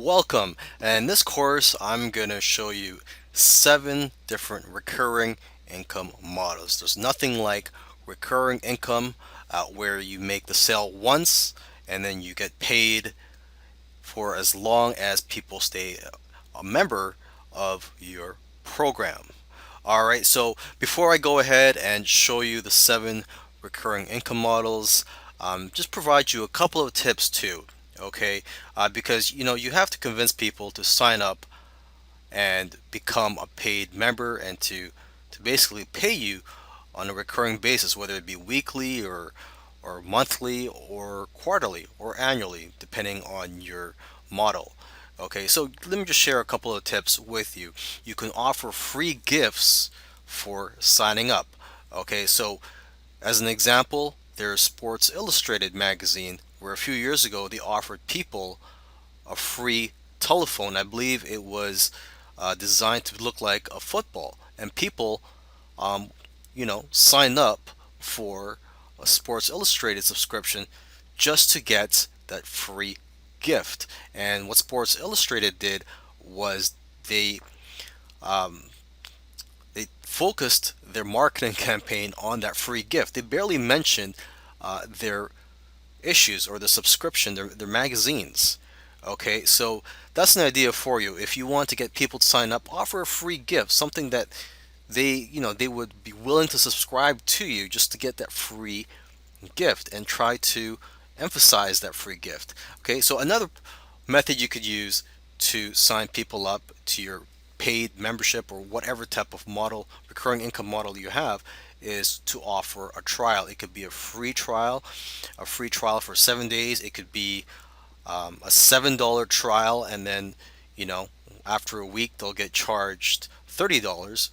Welcome. In this course, I'm going to show you 7 different recurring income models. There's nothing like recurring income where you make the sale once and then you get paid for as long as people stay a member of your program. All right, so before I go ahead and show you the 7 recurring income models, just provide you a couple of tips too. Okay, because you have to convince people to sign up and become a paid member and to basically pay you on a recurring basis, whether it be weekly or monthly or quarterly or annually, depending on your model. Okay, so let me just share a couple of tips with you. You can offer free gifts for signing up. Okay, so as an example, there's Sports Illustrated magazine, where a few years ago they offered people a free telephone. I believe it was designed to look like a football, and people, um, signed up for a Sports Illustrated subscription just to get that free gift. And what Sports Illustrated did was they um, they focused their marketing campaign on that free gift. They barely mentioned their issues or the subscription, their magazines. Okay, so that's an idea for you. If you want to get people to sign up, offer a free gift, something that they would be willing to subscribe to you just to get that free gift, and try to emphasize that free gift. Okay, so another method you could use to sign people up to your paid membership or whatever type of model, recurring income model you have, is to offer a trial. It could be a free trial for 7 days. It could be a $7 trial, and then you know after a week they'll get charged $30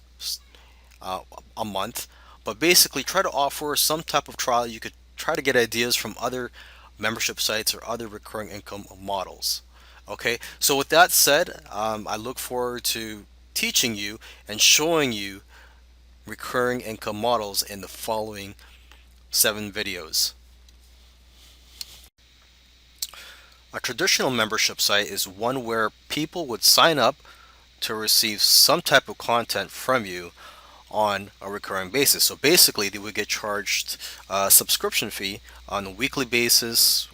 uh, a month. But basically, try to offer some type of trial. You could try to get ideas from other membership sites or other recurring income models. Okay, so with that said, I look forward to teaching you and showing you recurring income models in the following 7 videos. A traditional membership site is one where people would sign up to receive some type of content from you on a recurring basis. So basically, they would get charged a subscription fee on a weekly basis,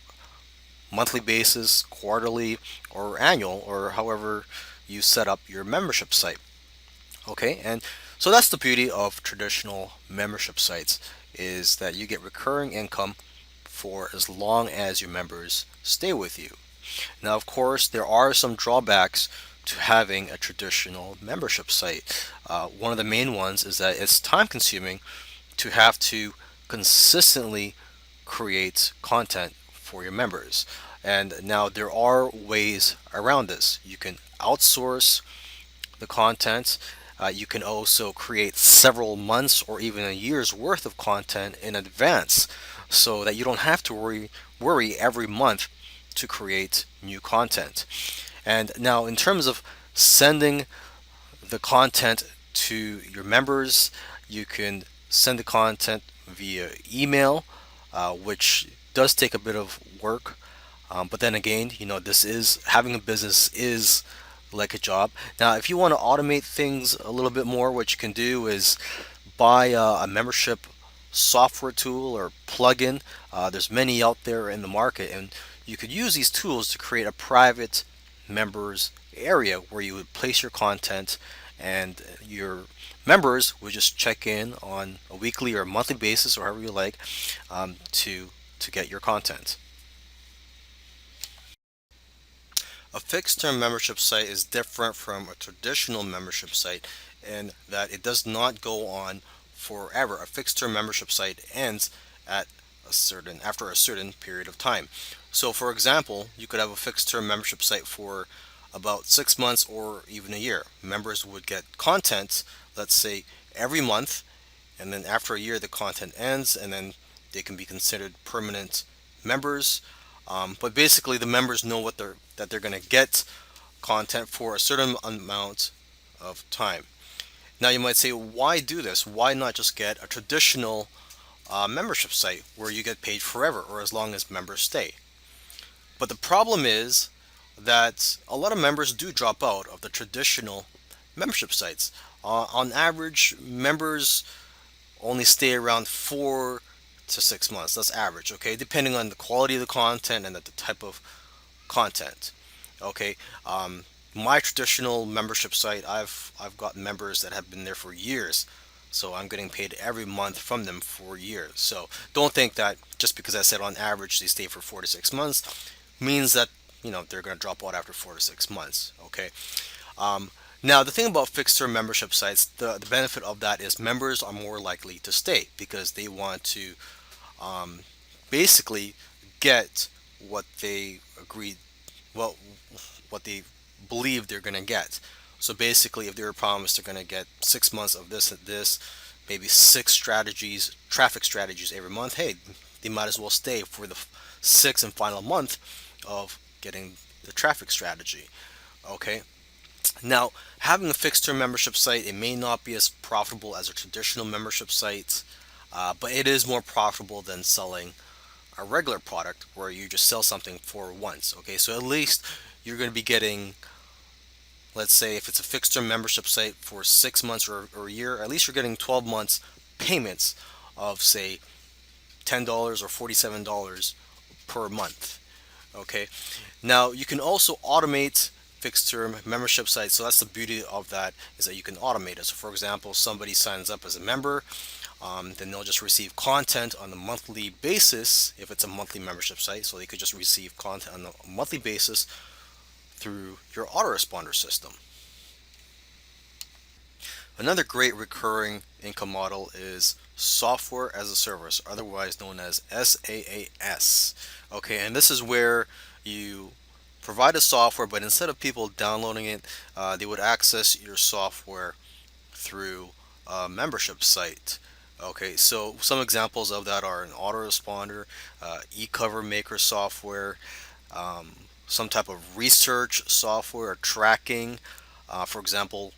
monthly basis, quarterly, or annual, or however you set up your membership site. Okay, and so that's the beauty of traditional membership sites, is that you get recurring income for as long as your members stay with you. Now, of course, there are some drawbacks to having a traditional membership site. One of the main ones is that it's time consuming to have to consistently create content for your members. And now there are ways around this. You can outsource the content. You can also create several months or even a year's worth of content in advance, so that you don't have to worry every month to create new content. And now, in terms of sending the content to your members, you can send the content via email, which does take a bit of work. But then again, this is having a business is like a job. Now, if you want to automate things a little bit more, what you can do is buy a membership software tool or plugin. There's many out there in the market, and you could use these tools to create a private members area where you would place your content, and your members would just check in on a weekly or monthly basis, or however you like, to get your content. A fixed term membership site is different from a traditional membership site in that it does not go on forever. A fixed term membership site ends at after a certain period of time. So for example, you could have a fixed term membership site for about 6 months or even a year. Members would get content, let's say, every month, and then after a year the content ends, and then they can be considered permanent members. But basically, the members know that they're going to get content for a certain amount of time. Now, you might say, why do this? Why not just get a traditional membership site where you get paid forever or as long as members stay? But the problem is, that a lot of members do drop out of the traditional membership sites. On average, members only stay around 4 to 6 months. That's average, okay, depending on the quality of the content and the type of content. Okay, um, my traditional membership site, I've got members that have been there for years, so I'm getting paid every month from them for years. So don't think that just because I said on average they stay for 4 to 6 months means that they're going to drop out after 4 to 6 months. Okay. Um, Now the thing about fixed term membership sites, the benefit of that is members are more likely to stay because they want to um, basically get what they agreed, well, what they believe they're going to get. So basically, if they were promised they're going to get 6 months of this and this, maybe six strategies, traffic strategies every month, hey, they might as well stay for the sixth and final month of getting the traffic strategy. Okay. Now, having a fixed term membership site, it may not be as profitable as a traditional membership site, but it is more profitable than selling a regular product where you just sell something for once. Okay, so at least you're going to be getting, let's say, if it's a fixed term membership site for 6 months or a year, at least you're getting 12 months payments of, say, $10 or $47 per month. Okay, now you can also automate fixed term membership sites. So that's the beauty of that, is that you can automate it. So for example, somebody signs up as a member, then they'll just receive content on a monthly basis if it's a monthly membership site. So they could just receive content on a monthly basis through your autoresponder system. Another great recurring income model is software as a service, otherwise known as SaaS. Okay, and this is where you provide a software, but instead of people downloading it, they would access your software through a membership site. Okay, so some examples of that are an autoresponder, e-cover maker software, some type of research software or tracking. For example,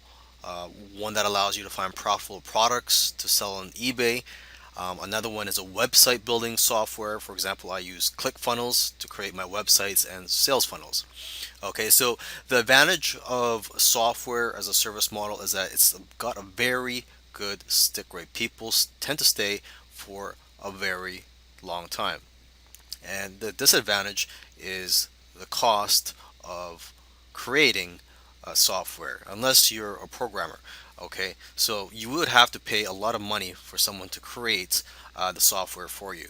one that allows you to find profitable products to sell on eBay. Another one is a website building software. For example, I use ClickFunnels to create my websites and sales funnels. Okay, so the advantage of software as a service model is that it's got a very good stick rate. People tend to stay for a very long time. And the disadvantage is the cost of creating software, unless you're a programmer. Okay, so you would have to pay a lot of money for someone to create the software for you.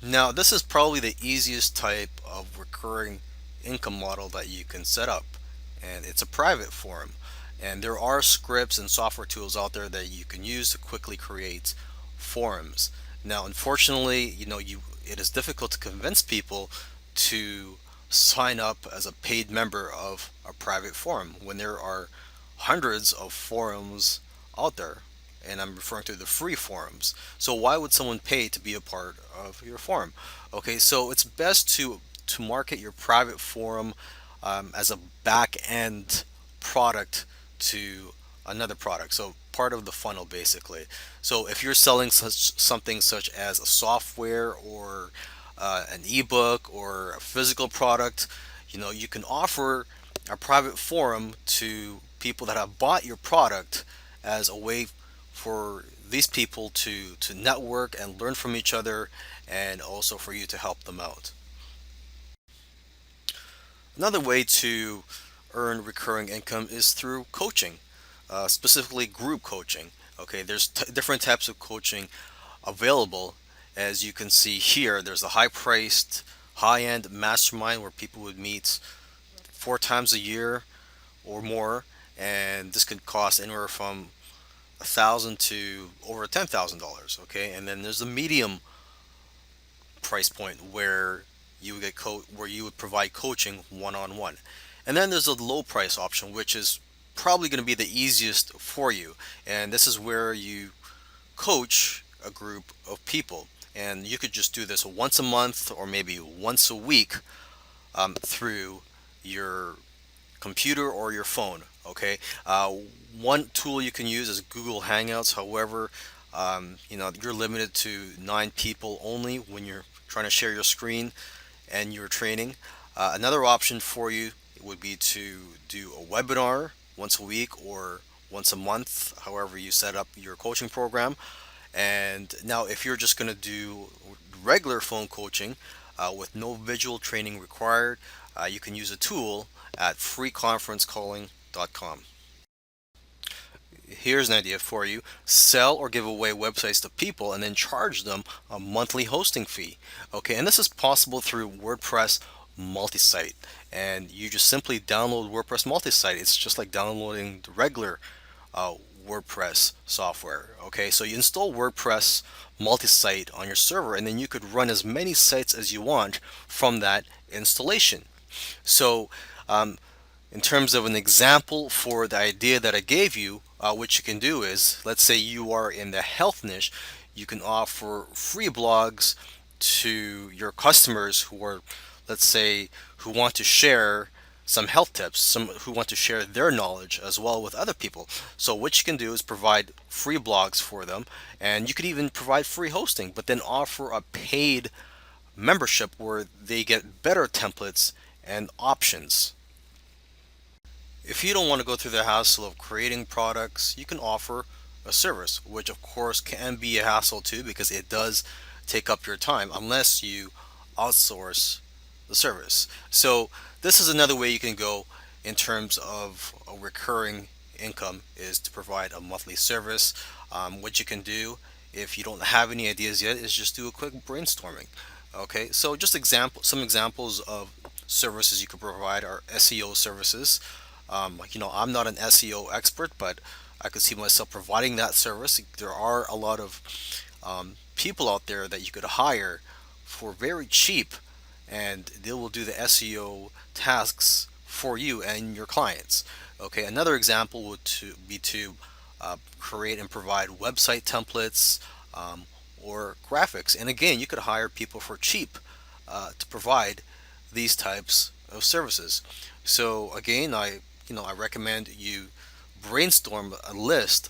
Now, this is probably the easiest type of recurring income model that you can set up, and it's a private forum. And there are scripts and software tools out there that you can use to quickly create forums. Now, unfortunately, it is difficult to convince people to sign up as a paid member of a private forum when there are hundreds of forums out there, and I'm referring to the free forums. So why would someone pay to be a part of your forum? Okay, so it's best to market your private forum as a back end product to another product. So part of the funnel basically. So if you're selling something such as a software or an ebook or a physical product, you can offer a private forum to people that have bought your product as a way for these people to network and learn from each other, and also for you to help them out. Another way to earn recurring income is through coaching, specifically group coaching. Okay, there's different types of coaching available. As you can see here, there's a high-priced, high-end mastermind where people would meet 4 times a year or more, and this could cost anywhere from $1,000 to over $10,000. Okay, and then there's the medium price point where you would where you would provide coaching one-on-one, and then there's a low price option, which is probably going to be the easiest for you, and this is where you coach a group of people, and you could just do this once a month or maybe once a week through your computer or your phone. Okay, one tool you can use is Google Hangouts. However, you're limited to 9 people only when you're trying to share your screen and your training. Another option for you would be to do a webinar once a week or once a month, however you set up your coaching program. And now, if you're just going to do regular phone coaching with no visual training required, you can use a tool at freeconferencecalling.com. Here's an idea for you: sell or give away websites to people and then charge them a monthly hosting fee. Okay, and this is possible through WordPress multi-site. And you just simply download WordPress multi-site. It's just like downloading the regular uh, WordPress software. Okay, so you install WordPress multi-site on your server, and then you could run as many sites as you want from that installation. So um, in terms of an example for the idea that I gave you, what you can do is, let's say you are in the health niche, you can offer free blogs to your customers who are, let's say, who want to share some health tips, some who want to share their knowledge as well with other people. So what you can do is provide free blogs for them, and you could even provide free hosting, but then offer a paid membership where they get better templates and options. If you don't want to go through the hassle of creating products, you can offer a service, which of course can be a hassle too because it does take up your time unless you outsource the service. So this is another way you can go in terms of a recurring income, is to provide a monthly service. What you can do if you don't have any ideas yet is just do a quick brainstorming. Okay, so just some examples of services you could provide are SEO services. I'm not an SEO expert, but I could see myself providing that service. There are a lot of people out there that you could hire for very cheap, and they will do the SEO tasks for you and your clients. Okay, another example would be to create and provide website templates or graphics. And again, you could hire people for cheap to provide these types of services. So again, I recommend you brainstorm a list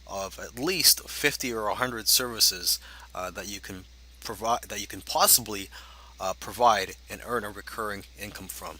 of at least 50 or 100 services that you can provide, that you can possibly provide and earn a recurring income from.